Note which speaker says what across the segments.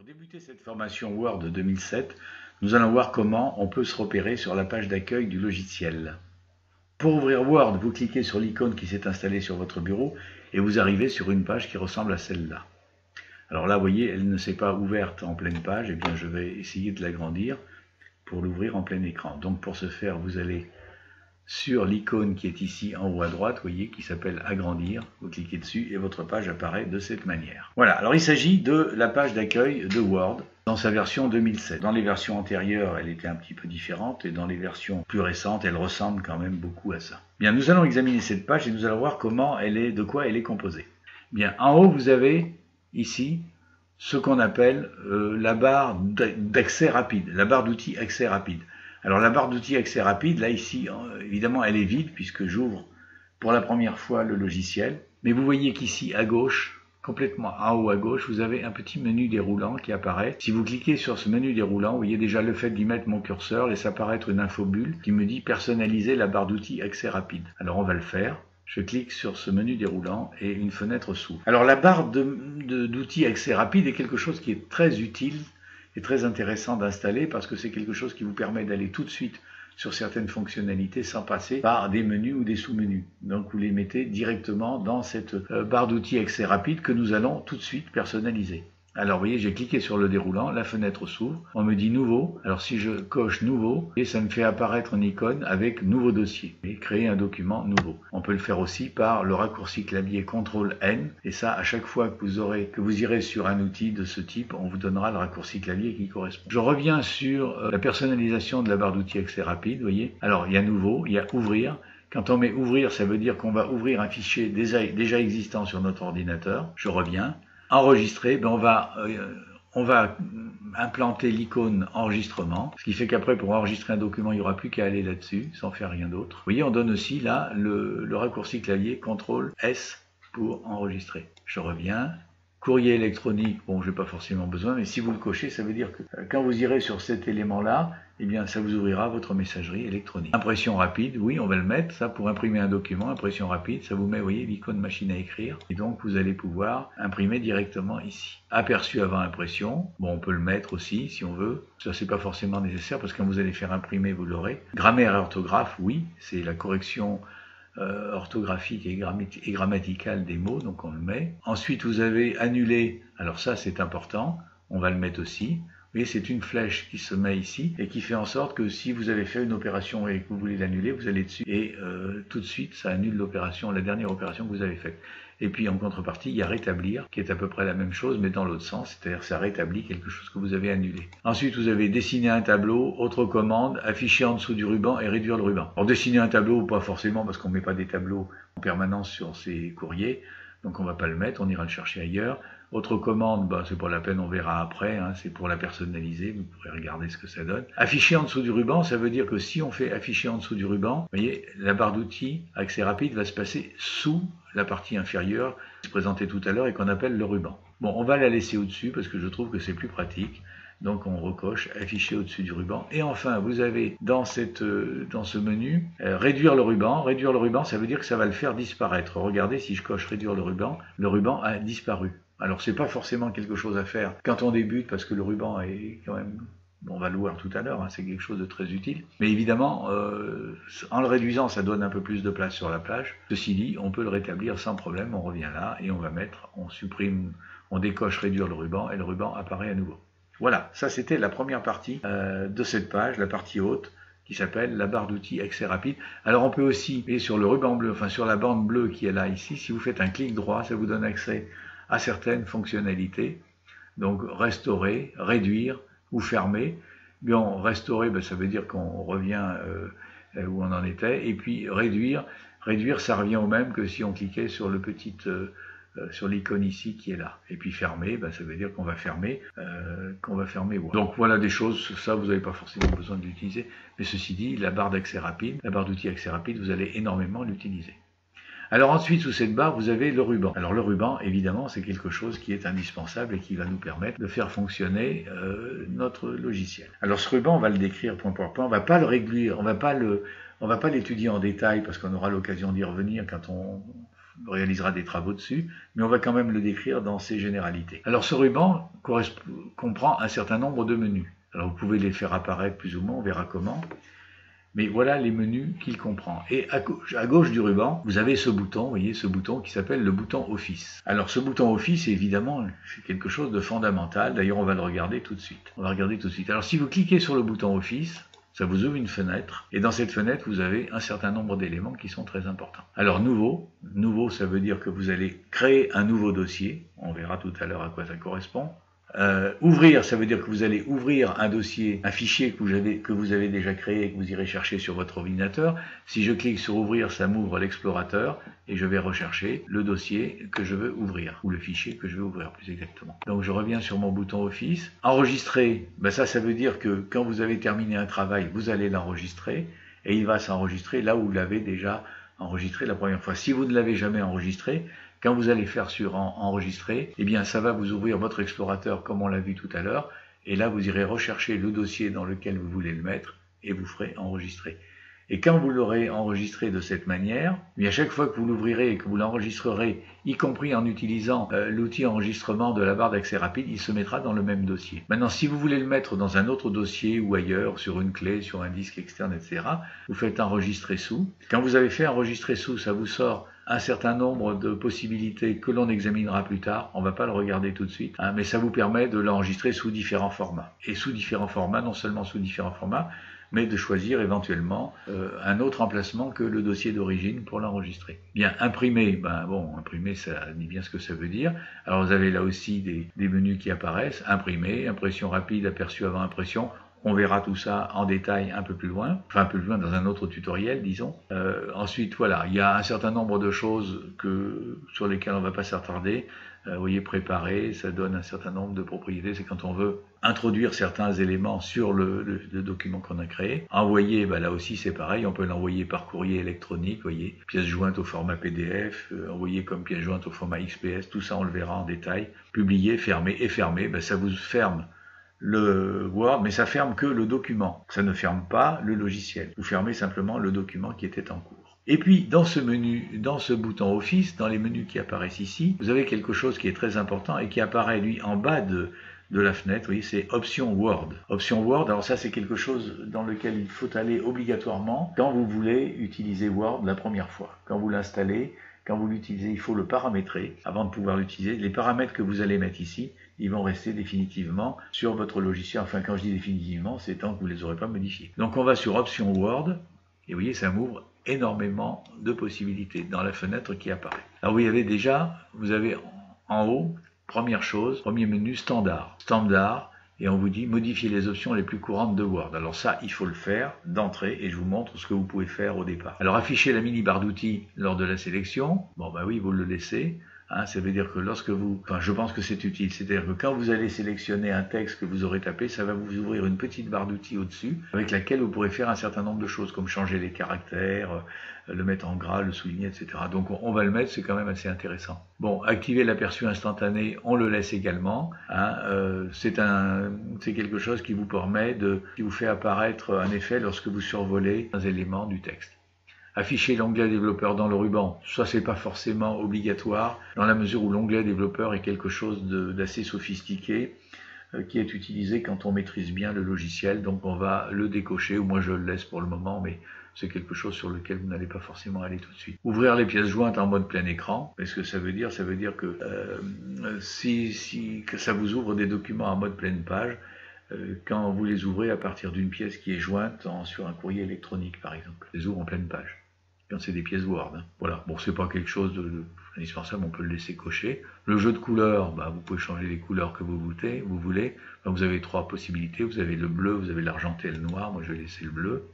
Speaker 1: débuter cette formation Word 2007, nous allons voir comment on peut se repérer sur la page d'accueil du logiciel. Pour ouvrir Word, vous cliquez sur l'icône qui s'est installée sur votre bureau et vous arrivez sur une page qui ressemble à celle-là. Alors là, vous voyez, elle ne s'est pas ouverte en pleine page, et bien je vais essayer de l'agrandir pour l'ouvrir en plein écran. Donc pour ce faire, vous allez sur l'icône qui est ici en haut à droite, vous voyez, qui s'appelle agrandir, vous cliquez dessus et votre page apparaît de cette manière. Voilà, alors il s'agit de la page d'accueil de Word dans sa version 2007. Dans les versions antérieures, elle était un petit peu différente et dans les versions plus récentes, elle ressemble quand même beaucoup à ça. Bien, nous allons examiner cette page et nous allons voir comment elle est, de quoi elle est composée. Bien, en haut, vous avez ici ce qu'on appelle la barre d'accès rapide, la barre d'outils accès rapide. Alors la barre d'outils accès rapide, là ici, évidemment, elle est vide puisque j'ouvre pour la première fois le logiciel. Mais vous voyez qu'ici, à gauche, complètement en haut à gauche, vous avez un petit menu déroulant qui apparaît. Si vous cliquez sur ce menu déroulant, vous voyez déjà le fait d'y mettre mon curseur, laisse apparaître une infobulle qui me dit personnaliser la barre d'outils accès rapide. Alors on va le faire. Je clique sur ce menu déroulant et une fenêtre s'ouvre. Alors la barre d'outils accès rapide est quelque chose qui est très utile et très intéressant d'installer parce que c'est quelque chose qui vous permet d'aller tout de suite sur certaines fonctionnalités sans passer par des menus ou des sous-menus. Donc vous les mettez directement dans cette barre d'outils accès rapide que nous allons tout de suite personnaliser. Alors vous voyez, j'ai cliqué sur le déroulant, la fenêtre s'ouvre, on me dit nouveau. Alors si je coche nouveau, et ça me fait apparaître une icône avec nouveau dossier et créer un document nouveau. On peut le faire aussi par le raccourci clavier CTRL-N et ça à chaque fois que vous irez sur un outil de ce type, on vous donnera le raccourci clavier qui correspond. Je reviens sur la personnalisation de la barre d'outils accès rapide, vous voyez. Alors il y a nouveau, il y a ouvrir. Quand on met ouvrir, ça veut dire qu'on va ouvrir un fichier déjà existant sur notre ordinateur. Je reviens. Enregistrer, ben on va implanter l'icône enregistrement, ce qui fait qu'après pour enregistrer un document, il n'y aura plus qu'à aller là-dessus, sans faire rien d'autre. Vous voyez, on donne aussi là le raccourci clavier CTRL-S pour enregistrer. Je reviens. Courrier électronique, bon, je n'ai pas forcément besoin, mais si vous le cochez, ça veut dire que quand vous irez sur cet élément-là, eh bien, ça vous ouvrira votre messagerie électronique. Impression rapide, oui, on va le mettre, ça, pour imprimer un document, impression rapide, ça vous met, vous voyez, l'icône machine à écrire, et donc vous allez pouvoir imprimer directement ici. Aperçu avant impression, bon, on peut le mettre aussi, si on veut, ça, c'est pas forcément nécessaire, parce que quand vous allez faire imprimer, vous l'aurez. Grammaire et orthographe, oui, c'est la correction orthographique et grammaticale des mots, donc on le met. Ensuite, vous avez annulé, alors ça c'est important, on va le mettre aussi. Vous voyez, c'est une flèche qui se met ici et qui fait en sorte que si vous avez fait une opération et que vous voulez l'annuler, vous allez dessus et tout de suite ça annule l'opération, la dernière opération que vous avez faite. Et puis en contrepartie, il y a rétablir qui est à peu près la même chose mais dans l'autre sens, c'est-à-dire ça rétablit quelque chose que vous avez annulé. Ensuite, vous avez dessiner un tableau, autre commande, afficher en dessous du ruban et réduire le ruban. Alors dessiner un tableau, pas forcément parce qu'on ne met pas des tableaux en permanence sur ces courriers, donc on ne va pas le mettre, on ira le chercher ailleurs. Autre commande, bah, c'est pas la peine, on verra après, hein, c'est pour la personnaliser, vous pourrez regarder ce que ça donne. Afficher en dessous du ruban, ça veut dire que si on fait afficher en dessous du ruban, vous voyez, la barre d'outils accès rapide va se passer sous la partie inférieure, qui se présentait tout à l'heure et qu'on appelle le ruban. Bon, on va la laisser au-dessus parce que je trouve que c'est plus pratique. Donc on recoche, afficher au-dessus du ruban. Et enfin, vous avez dans ce menu, réduire le ruban. Réduire le ruban, ça veut dire que ça va le faire disparaître. Regardez, si je coche réduire le ruban a disparu. Alors c'est pas forcément quelque chose à faire quand on débute parce que le ruban est quand même, on va le voir tout à l'heure, hein, c'est quelque chose de très utile. Mais évidemment, en le réduisant, ça donne un peu plus de place sur la plage. Ceci dit, on peut le rétablir sans problème, on revient là et on va mettre, on supprime, on décoche réduire le ruban et le ruban apparaît à nouveau. Voilà, ça c'était la première partie de cette page, la partie haute, qui s'appelle la barre d'outils accès rapide. Alors on peut aussi, et sur le ruban bleu, enfin sur la bande bleue qui est là ici, si vous faites un clic droit, ça vous donne accès à certaines fonctionnalités. Donc restaurer, réduire ou fermer. Bien, restaurer, ben, ça veut dire qu'on revient où on en était. Et puis réduire, ça revient au même que si on cliquait sur le petit sur l'icône ici qui est là. Et puis fermer, ben, ça veut dire qu'on va fermer Word. Donc voilà des choses, ça vous n'avez pas forcément besoin de l'utiliser. Mais ceci dit, la barre d'accès rapide, la barre d'outils accès rapide, vous allez énormément l'utiliser. Alors ensuite, sous cette barre, vous avez le ruban. Alors le ruban, évidemment, c'est quelque chose qui est indispensable et qui va nous permettre de faire fonctionner notre logiciel. Alors ce ruban, on va le décrire point par point, on va pas le réduire, on va pas l'étudier en détail parce qu'on aura l'occasion d'y revenir quand on réalisera des travaux dessus, mais on va quand même le décrire dans ses généralités. Alors ce ruban comprend un certain nombre de menus. Alors vous pouvez les faire apparaître plus ou moins, on verra comment. Mais voilà les menus qu'il comprend. Et à gauche du ruban, vous avez ce bouton, vous voyez ce bouton qui s'appelle le bouton Office. Alors ce bouton Office, évidemment, c'est quelque chose de fondamental. D'ailleurs, on va le regarder tout de suite. On va regarder tout de suite. Alors si vous cliquez sur le bouton Office, ça vous ouvre une fenêtre. Et dans cette fenêtre, vous avez un certain nombre d'éléments qui sont très importants. Alors nouveau, ça veut dire que vous allez créer un nouveau dossier. On verra tout à l'heure à quoi ça correspond. Ouvrir, ça veut dire que vous allez ouvrir un dossier, un fichier que vous avez déjà créé et que vous irez chercher sur votre ordinateur. Si je clique sur ouvrir, ça m'ouvre l'explorateur et je vais rechercher le dossier que je veux ouvrir, ou le fichier que je veux ouvrir plus exactement. Donc je reviens sur mon bouton Office. Enregistrer, ça veut dire que quand vous avez terminé un travail, vous allez l'enregistrer et il va s'enregistrer là où vous l'avez déjà enregistré la première fois. Si vous ne l'avez jamais enregistré, quand vous allez faire sur enregistrer, eh bien ça va vous ouvrir votre explorateur comme on l'a vu tout à l'heure, et là vous irez rechercher le dossier dans lequel vous voulez le mettre, et vous ferez enregistrer. Et quand vous l'aurez enregistré de cette manière, eh bien chaque fois que vous l'ouvrirez et que vous l'enregistrerez, y compris en utilisant l'outil enregistrement de la barre d'accès rapide, il se mettra dans le même dossier. Maintenant, si vous voulez le mettre dans un autre dossier ou ailleurs, sur une clé, sur un disque externe, etc., vous faites enregistrer sous. Quand vous avez fait enregistrer sous, ça vous sort un certain nombre de possibilités que l'on examinera plus tard. On ne va pas le regarder tout de suite, mais ça vous permet de l'enregistrer sous différents formats. Et sous différents formats, non seulement sous différents formats, mais de choisir éventuellement un autre emplacement que le dossier d'origine pour l'enregistrer. Bien, imprimer, imprimer, ça dit bien ce que ça veut dire. Alors vous avez là aussi des menus qui apparaissent, imprimer, impression rapide, aperçu avant impression. On verra tout ça en détail un peu plus loin, dans un autre tutoriel, disons. Ensuite, voilà, il y a un certain nombre de choses sur lesquelles on ne va pas s'attarder. Vous voyez, préparer, ça donne un certain nombre de propriétés. C'est quand on veut introduire certains éléments sur le document qu'on a créé. Envoyer, là aussi c'est pareil, on peut l'envoyer par courrier électronique, vous voyez, pièce jointe au format PDF, envoyer comme pièce jointe au format XPS, tout ça on le verra en détail. Publier, fermer et fermer, ça vous ferme le Word, mais ça ferme que le document. Ça ne ferme pas le logiciel. Vous fermez simplement le document qui était en cours. Et puis, dans ce menu, dans ce bouton Office, dans les menus qui apparaissent ici, vous avez quelque chose qui est très important et qui apparaît, lui, en bas de la fenêtre. Vous voyez, c'est Option Word. Option Word, alors ça, c'est quelque chose dans lequel il faut aller obligatoirement quand vous voulez utiliser Word la première fois. Quand vous l'installez, quand vous l'utilisez, il faut le paramétrer avant de pouvoir l'utiliser. Les paramètres que vous allez mettre ici, ils vont rester définitivement sur votre logiciel. Enfin, quand je dis définitivement, c'est tant que vous ne les aurez pas modifiés. Donc, on va sur Option Word, et vous voyez, ça m'ouvre énormément de possibilités dans la fenêtre qui apparaît. Alors, vous avez déjà, vous avez en haut, première chose, premier menu, standard. Standard, et on vous dit modifier les options les plus courantes de Word. Alors ça, il faut le faire d'entrée, et je vous montre ce que vous pouvez faire au départ. Alors, afficher la mini barre d'outils lors de la sélection. Bon, oui, vous le laissez. Ça veut dire que je pense que c'est utile, c'est-à-dire que quand vous allez sélectionner un texte que vous aurez tapé, ça va vous ouvrir une petite barre d'outils au-dessus, avec laquelle vous pourrez faire un certain nombre de choses, comme changer les caractères, le mettre en gras, le souligner, etc. Donc on va le mettre, c'est quand même assez intéressant. Bon, activer l'aperçu instantané, on le laisse également. C'est quelque chose qui vous permet qui vous fait apparaître un effet lorsque vous survolez un élément du texte. Afficher l'onglet développeur dans le ruban, ça c'est pas forcément obligatoire, dans la mesure où l'onglet développeur est quelque chose d'assez sophistiqué, qui est utilisé quand on maîtrise bien le logiciel, donc on va le décocher, ou moi je le laisse pour le moment, mais c'est quelque chose sur lequel vous n'allez pas forcément aller tout de suite. Ouvrir les pièces jointes en mode plein écran, qu'est-ce que ça veut dire? Ça veut dire que que ça vous ouvre des documents en mode pleine page, quand vous les ouvrez à partir d'une pièce qui est jointe sur un courrier électronique par exemple, les ouvre en pleine page. Quand c'est des pièces Word. Voilà, bon, c'est pas quelque chose d'indispensable, on peut le laisser cocher. Le jeu de couleurs, vous pouvez changer les couleurs que vous voulez. Vous avez trois possibilités, vous avez le bleu, vous avez l'argenté et le noir, moi je vais laisser le bleu.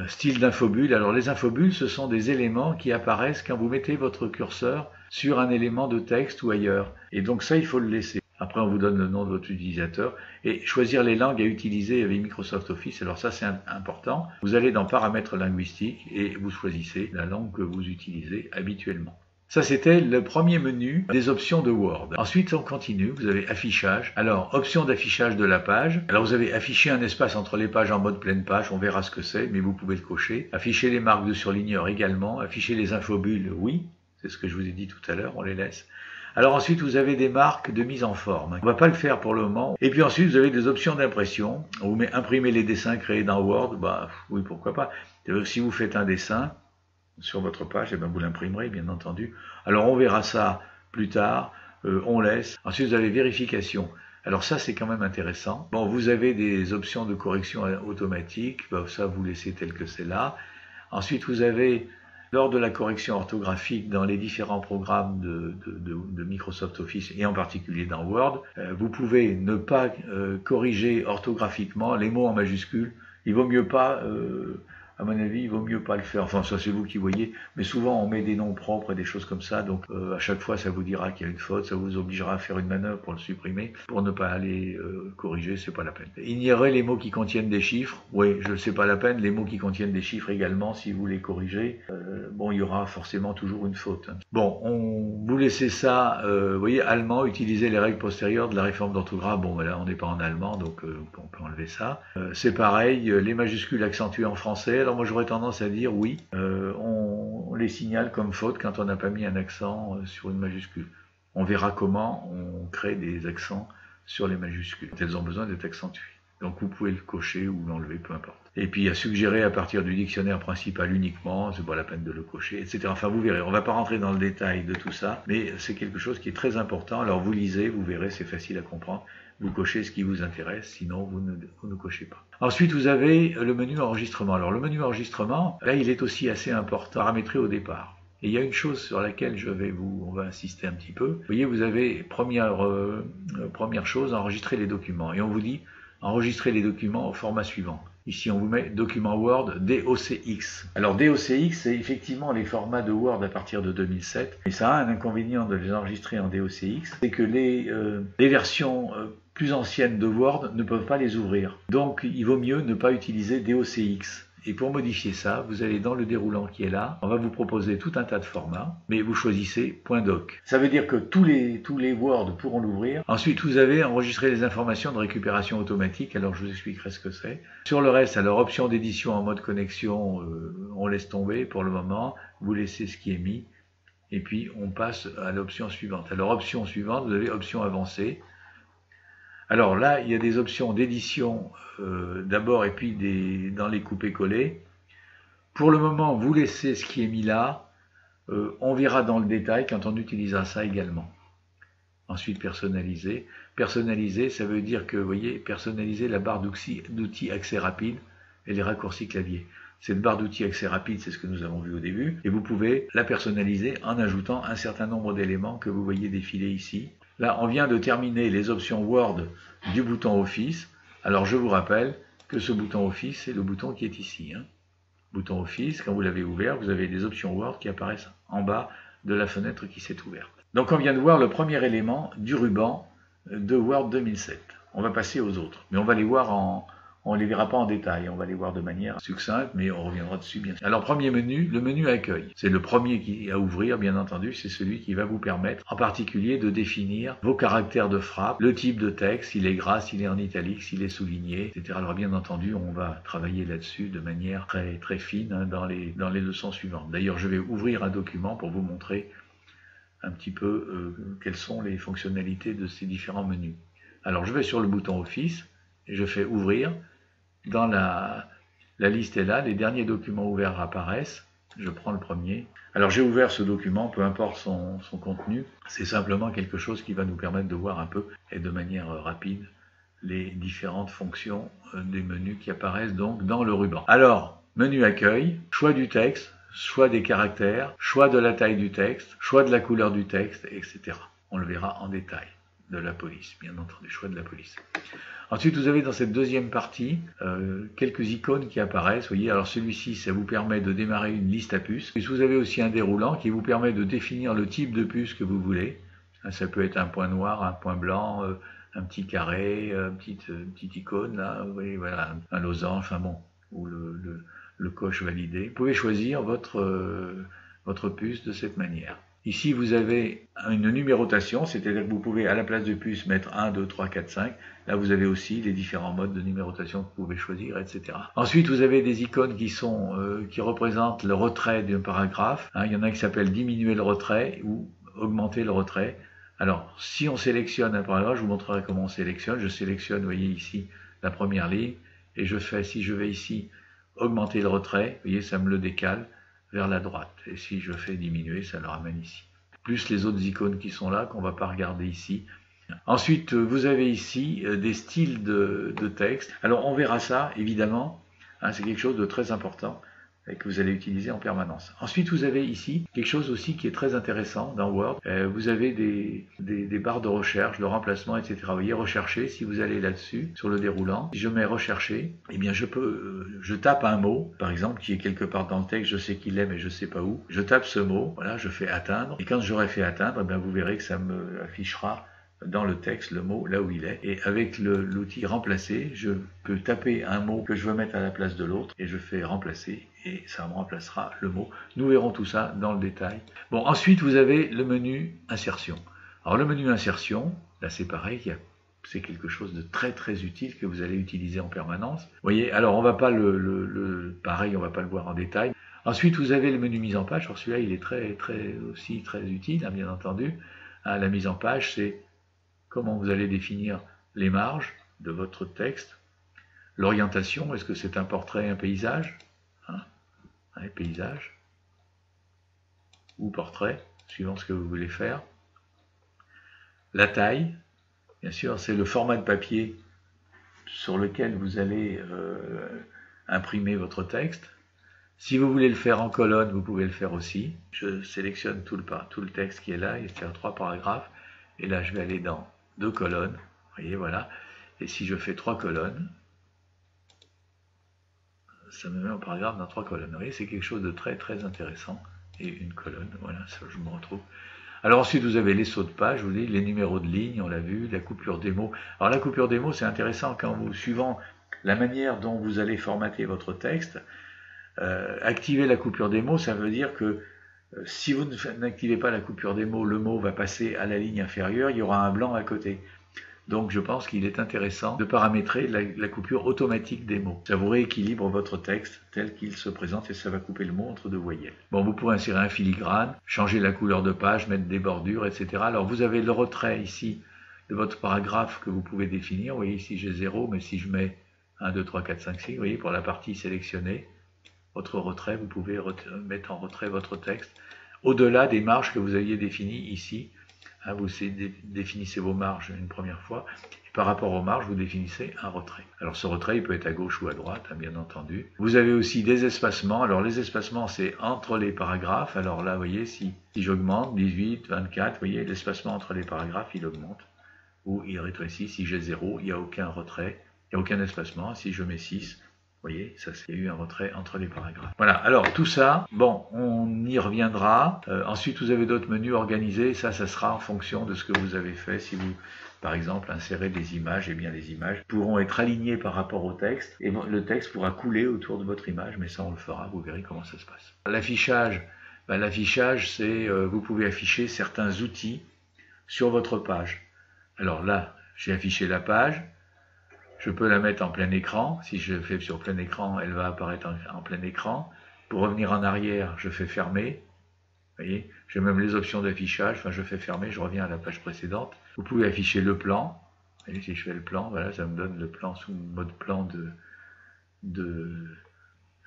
Speaker 1: Style d'infobulle, alors les infobulles, ce sont des éléments qui apparaissent quand vous mettez votre curseur sur un élément de texte ou ailleurs. Et donc ça, il faut le laisser. Après, on vous donne le nom de votre utilisateur et choisir les langues à utiliser avec Microsoft Office. Alors ça, c'est important. Vous allez dans Paramètres linguistiques et vous choisissez la langue que vous utilisez habituellement. Ça, c'était le premier menu des options de Word. Ensuite, on continue. Vous avez Affichage. Alors, option d'affichage de la page. Alors, vous avez affiché un espace entre les pages en mode pleine page. On verra ce que c'est, mais vous pouvez le cocher. Afficher les marques de surligneur également. Afficher les infobulles, oui. c'est ce que je vous ai dit tout à l'heure, on les laisse. Alors ensuite, vous avez des marques de mise en forme. On ne va pas le faire pour le moment. Et puis ensuite, vous avez des options d'impression. On vous met imprimer les dessins créés dans Word. Bah oui, pourquoi pas. Si vous faites un dessin sur votre page, eh bien, vous l'imprimerez, bien entendu. Alors on verra ça plus tard. On laisse. Ensuite, vous avez vérification. Alors ça, c'est quand même intéressant. Bon, vous avez des options de correction automatique. Bah, ça, vous laissez tel que c'est là. Ensuite, vous avez, lors de la correction orthographique dans les différents programmes de Microsoft Office, et en particulier dans Word, vous pouvez ne pas corriger orthographiquement les mots en majuscules. Il vaut mieux pas, à mon avis, il vaut mieux pas le faire. Enfin, ça c'est vous qui voyez, mais souvent on met des noms propres et des choses comme ça, donc à chaque fois ça vous dira qu'il y a une faute, ça vous obligera à faire une manœuvre pour le supprimer, pour ne pas aller corriger, c'est pas la peine. Ignorer les mots qui contiennent des chiffres, oui, je sais pas la peine, les mots qui contiennent des chiffres également, si vous les corrigez, bon, il y aura forcément toujours une faute. Bon, vous laissez ça, vous voyez, allemand, utiliser les règles postérieures de la réforme d'orthographe, bon, là on n'est pas en allemand, donc on peut enlever ça. C'est pareil, les majuscules accentuées en français. Alors moi j'aurais tendance à dire oui, on les signale comme faute quand on n'a pas mis un accent sur une majuscule. On verra comment on crée des accents sur les majuscules. Elles ont besoin d'être accentuées. Donc vous pouvez le cocher ou l'enlever, peu importe. Et puis à suggérer à partir du dictionnaire principal uniquement, c'est pas la peine de le cocher, etc. Enfin vous verrez, on va pas rentrer dans le détail de tout ça, mais c'est quelque chose qui est très important. Alors vous lisez, vous verrez, c'est facile à comprendre. Vous cochez ce qui vous intéresse, sinon vous ne cochez pas. Ensuite, vous avez le menu enregistrement. Alors le menu enregistrement, là, il est aussi assez important, paramétré au départ. Et il y a une chose sur laquelle on va insister un petit peu. Vous voyez, vous avez première chose, enregistrer les documents. Et on vous dit, enregistrer les documents au format suivant. Ici, on vous met document Word DOCX. Alors DOCX, c'est effectivement les formats de Word à partir de 2007. Et ça a un inconvénient de les enregistrer en DOCX, c'est que les versions plus anciennes de Word ne peuvent pas les ouvrir. Donc, il vaut mieux ne pas utiliser DOCX. Et pour modifier ça, vous allez dans le déroulant qui est là, on va vous proposer tout un tas de formats, mais vous choisissez .doc. Ça veut dire que tous les Word pourront l'ouvrir. Ensuite, vous avez enregistré les informations de récupération automatique, alors je vous expliquerai ce que c'est. Sur le reste, alors option d'édition en mode connexion, on laisse tomber pour le moment, vous laissez ce qui est mis, et puis on passe à l'option suivante. Alors option suivante, vous avez option avancée. Alors là, il y a des options d'édition d'abord et puis dans les coupés-collés. Pour le moment, vous laissez ce qui est mis là. On verra dans le détail quand on utilisera ça également. Ensuite, personnaliser. Personnaliser, ça veut dire que, vous voyez, personnaliser la barre d'outils accès rapide et les raccourcis clavier. Cette barre d'outils accès rapide, c'est ce que nous avons vu au début. Et vous pouvez la personnaliser en ajoutant un certain nombre d'éléments que vous voyez défiler ici. Là, on vient de terminer les options Word du bouton Office. Alors, je vous rappelle que ce bouton Office, c'est le bouton qui est ici. Bouton Office, quand vous l'avez ouvert, vous avez des options Word qui apparaissent en bas de la fenêtre qui s'est ouverte. Donc, on vient de voir le premier élément du ruban de Word 2007. On va passer aux autres, mais on va les voir on ne les verra pas en détail, on va les voir de manière succincte, mais on reviendra dessus bien sûr. Alors premier menu, le menu accueil. C'est le premier à ouvrir, bien entendu, c'est celui qui va vous permettre en particulier de définir vos caractères de frappe, le type de texte, s'il est gras, s'il est en italique, s'il est souligné, etc. Alors bien entendu, on va travailler là-dessus de manière très, très fine dans les leçons suivantes. D'ailleurs, je vais ouvrir un document pour vous montrer un petit peu quelles sont les fonctionnalités de ces différents menus. Alors je vais sur le bouton Office et je fais ouvrir. Dans la liste est là, les derniers documents ouverts apparaissent. Je prends le premier. Alors j'ai ouvert ce document, peu importe son contenu. C'est simplement quelque chose qui va nous permettre de voir un peu et de manière rapide les différentes fonctions des menus qui apparaissent donc dans le ruban. Alors, menu accueil, choix du texte, choix des caractères, choix de la taille du texte, choix de la couleur du texte, etc. On le verra en détail. De la police, bien entendu, choix de la police. Ensuite, vous avez dans cette deuxième partie quelques icônes qui apparaissent. Vous voyez, alors celui-ci, ça vous permet de démarrer une liste à puces. Puis vous avez aussi un déroulant qui vous permet de définir le type de puce que vous voulez. Ça peut être un point noir, un point blanc, un petit carré, une petite icône, là, vous voyez, voilà, un losange, enfin bon, ou le coche validé. Vous pouvez choisir votre puce de cette manière. Ici, vous avez une numérotation, c'est-à-dire que vous pouvez, à la place de puce, mettre 1, 2, 3, 4, 5. Là, vous avez aussi les différents modes de numérotation que vous pouvez choisir, etc. Ensuite, vous avez des icônes qui représentent le retrait d'un paragraphe. Il y en a qui s'appellent diminuer le retrait ou augmenter le retrait. Alors, si on sélectionne un paragraphe, je vous montrerai comment on sélectionne. Je sélectionne, vous voyez ici, la première ligne, et si je vais ici, augmenter le retrait, vous voyez, ça me le décale vers la droite. Et si je fais diminuer, ça le ramène ici. Plus les autres icônes qui sont là, qu'on ne va pas regarder ici. Ensuite, vous avez ici des styles de texte. Alors, on verra ça, évidemment. C'est quelque chose de très important que vous allez utiliser en permanence. Ensuite, vous avez ici quelque chose aussi qui est très intéressant dans Word. Vous avez des barres de recherche, de remplacement, etc. Vous voyez, rechercher, si vous allez là-dessus, sur le déroulant, si je mets rechercher, eh bien je tape un mot, par exemple, qui est quelque part dans le texte, je sais qu'il est, mais je ne sais pas où. Je tape ce mot, voilà, je fais atteindre, et quand j'aurai fait atteindre, eh bien, vous verrez que ça me affichera dans le texte le mot là où il est, et avec l'outil remplacer, je peux taper un mot que je veux mettre à la place de l'autre et je fais remplacer et ça me remplacera le mot. Nous verrons tout ça dans le détail. Bon, ensuite vous avez le menu insertion. Alors le menu insertion, là c'est pareil, c'est quelque chose de très très utile que vous allez utiliser en permanence. Vous voyez, alors on va pas pareil, on va pas le voir en détail. Ensuite vous avez le menu mise en page. Alors celui-là il est aussi très utile, bien entendu. La mise en page, c'est comment vous allez définir les marges de votre texte, l'orientation, est-ce que c'est un portrait, un paysage, paysage, ou portrait, suivant ce que vous voulez faire. La taille, bien sûr, c'est le format de papier sur lequel vous allez imprimer votre texte. Si vous voulez le faire en colonne, vous pouvez le faire aussi. Je sélectionne tout le texte qui est là, il y a 3 paragraphes, et là je vais aller dans 2 colonnes, vous voyez, voilà. Et si je fais 3 colonnes, ça me met en paragraphe dans 3 colonnes. Vous voyez, c'est quelque chose de très très intéressant. Et une colonne, voilà, ça je me retrouve. Alors ensuite, vous avez les sauts de page, vous voyez, les numéros de ligne, on l'a vu, la coupure des mots. Alors la coupure des mots, c'est intéressant quand vous, suivant la manière dont vous allez formater votre texte, activer la coupure des mots, ça veut dire que si vous n'activez pas la coupure des mots, le mot va passer à la ligne inférieure, il y aura un blanc à côté. Donc je pense qu'il est intéressant de paramétrer la coupure automatique des mots. Ça vous rééquilibre votre texte tel qu'il se présente et ça va couper le mot entre 2 voyelles. Bon, vous pouvez insérer un filigrane, changer la couleur de page, mettre des bordures, etc. Alors vous avez le retrait ici de votre paragraphe que vous pouvez définir. Vous voyez ici j'ai 0, mais si je mets 1, 2, 3, 4, 5, 6, vous voyez pour la partie sélectionnée, votre retrait, vous pouvez mettre en retrait votre texte au-delà des marges que vous aviez définies ici. Vous définissez vos marges une première fois, et par rapport aux marges, vous définissez un retrait. Alors ce retrait, il peut être à gauche ou à droite, bien entendu. Vous avez aussi des espacements. Alors les espacements, c'est entre les paragraphes. Alors là, vous voyez, si j'augmente 18, 24, vous voyez, l'espacement entre les paragraphes, il augmente, ou il rétrécit. Si j'ai 0, il n'y a aucun retrait, il n'y a aucun espacement. Si je mets 6, vous voyez, il y a eu un retrait entre les paragraphes. Voilà, alors tout ça, bon, on y reviendra. Ensuite, vous avez d'autres menus organisés. Ça sera en fonction de ce que vous avez fait. Si vous, par exemple, insérez des images, eh bien les images pourront être alignées par rapport au texte. Et le texte pourra couler autour de votre image, mais ça, on le fera. Vous verrez comment ça se passe. L'affichage, l'affichage, c'est, vous pouvez afficher certains outils sur votre page. Alors là, j'ai affiché la page. Je peux la mettre en plein écran. Si je fais sur plein écran, elle va apparaître en plein écran. Pour revenir en arrière, je fais fermer. Vous voyez, j'ai même les options d'affichage. Enfin, je fais fermer, je reviens à la page précédente. Vous pouvez afficher le plan. Vous voyez, si je fais le plan, voilà, ça me donne le plan sous mode plan de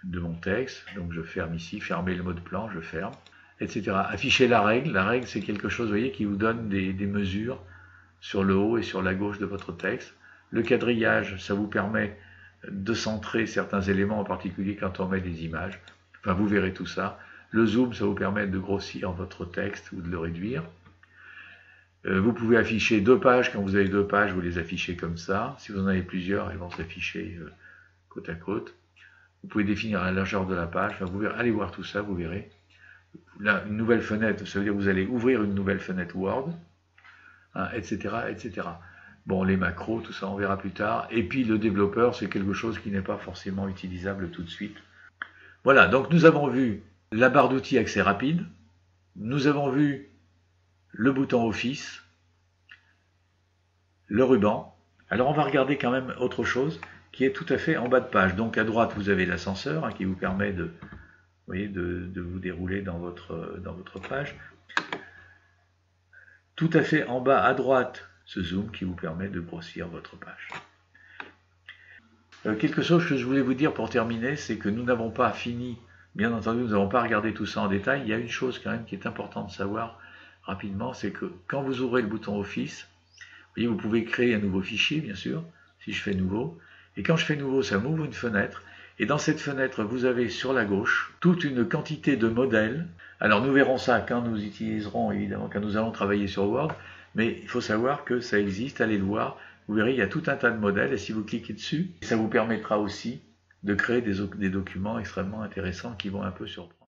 Speaker 1: mon texte. Donc je ferme ici, fermer le mode plan, je ferme, etc. Afficher la règle. La règle, c'est quelque chose, vous voyez, qui vous donne des mesures sur le haut et sur la gauche de votre texte. Le quadrillage, ça vous permet de centrer certains éléments, en particulier quand on met des images. Enfin, vous verrez tout ça. Le zoom, ça vous permet de grossir votre texte ou de le réduire. Vous pouvez afficher 2 pages. Quand vous avez 2 pages, vous les affichez comme ça. Si vous en avez plusieurs, elles vont s'afficher côte à côte. Vous pouvez définir la largeur de la page. Enfin, vous verrez, allez voir tout ça, vous verrez. Là, une nouvelle fenêtre, ça veut dire que vous allez ouvrir une nouvelle fenêtre Word, etc., etc. Bon, les macros, tout ça, on verra plus tard. Et puis, le développeur, c'est quelque chose qui n'est pas forcément utilisable tout de suite. Voilà, donc nous avons vu la barre d'outils accès rapide. Nous avons vu le bouton Office, le ruban. Alors on va regarder quand même autre chose qui est tout à fait en bas de page. Donc à droite vous avez l'ascenseur qui vous permet de, de vous dérouler dans votre page. Tout à fait en bas à droite, ce zoom qui vous permet de grossir votre page. Quelque chose que je voulais vous dire pour terminer, c'est que nous n'avons pas fini, bien entendu, nous n'avons pas regardé tout ça en détail. Il y a une chose quand même qui est importante de savoir rapidement, c'est que quand vous ouvrez le bouton Office, vous pouvez créer un nouveau fichier, bien sûr, si je fais nouveau. Et quand je fais nouveau, ça m'ouvre une fenêtre. Et dans cette fenêtre, vous avez sur la gauche toute une quantité de modèles. Alors nous verrons ça quand nous utiliserons, évidemment, quand nous allons travailler sur Word. Mais il faut savoir que ça existe, allez le voir. Vous verrez, il y a tout un tas de modèles. Et si vous cliquez dessus, ça vous permettra aussi de créer des documents extrêmement intéressants qui vont un peu surprendre.